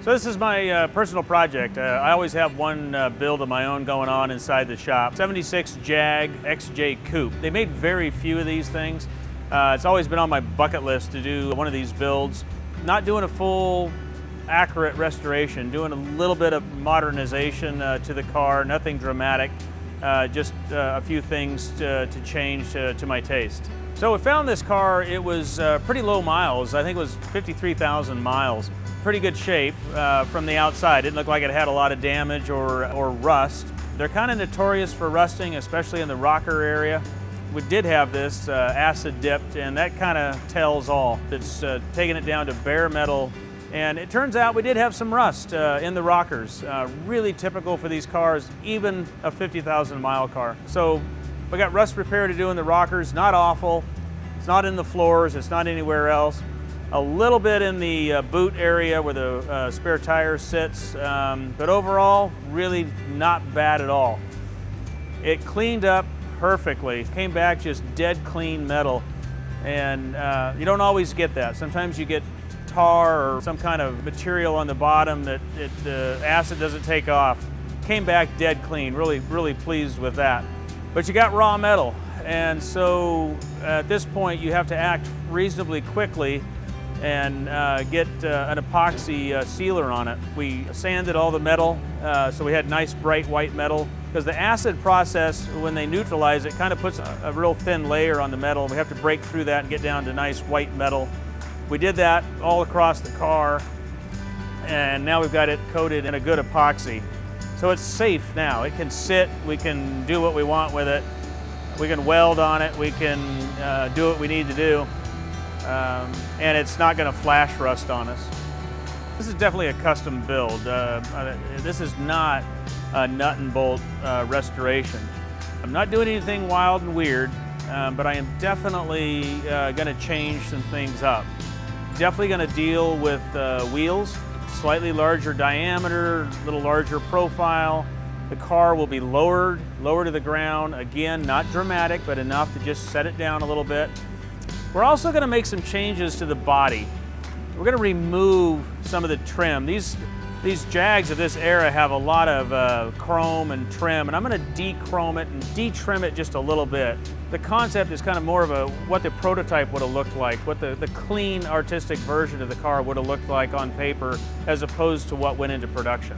So this is my personal project. I always have one build of my own going on inside the shop. 76 Jag XJ Coupe. They made very few of these things. It's always been on my bucket list to do one of these builds. Not doing a full accurate restoration, doing a little bit of modernization to the car, nothing dramatic, just a few things to change to my taste. So we found this car. It was pretty low miles. I think it was 53,000 miles. Pretty good shape from the outside. Didn't look like it had a lot of damage or rust. They're kind of notorious for rusting, especially in the rocker area. We did have this acid dipped, and that kind of tells all. It's taking it down to bare metal, and it turns out we did have some rust in the rockers. Really typical for these cars, even a 50,000 mile car. So we got rust repair to do in the rockers, not awful. It's not in the floors, it's not anywhere else. A little bit in the boot area where the spare tire sits, but overall, really not bad at all. It cleaned up perfectly, came back just dead clean metal, and you don't always get that. Sometimes you get tar or some kind of material on the bottom that the acid doesn't take off. Came back dead clean, really pleased with that. But you got raw metal, and so at this point you have to act reasonably quickly and get an epoxy sealer on it. We sanded all the metal, so we had nice bright white metal, because the acid process, when they neutralize it, kind of puts a real thin layer on the metal. We have to break through that and get down to nice white metal. We did that all across the car, and now we've got it coated in a good epoxy. So it's safe now. It can sit, we can do what we want with it, we can weld on it, we can do what we need to do. And it's not going to flash rust on us. This is definitely a custom build. This is not a nut and bolt restoration. I'm not doing anything wild and weird, but I am definitely going to change some things up. Definitely going to deal with wheels, slightly larger diameter, a little larger profile. The car will be lower to the ground. Again, not dramatic, but enough to just set it down a little bit. We're also going to make some changes to the body. We're going to remove some of the trim. These Jags of this era have a lot of chrome and trim, and I'm going to de-chrome it and de-trim it just a little bit. The concept is kind of more of what the prototype would have looked like, what the clean artistic version of the car would have looked like on paper, as opposed to what went into production.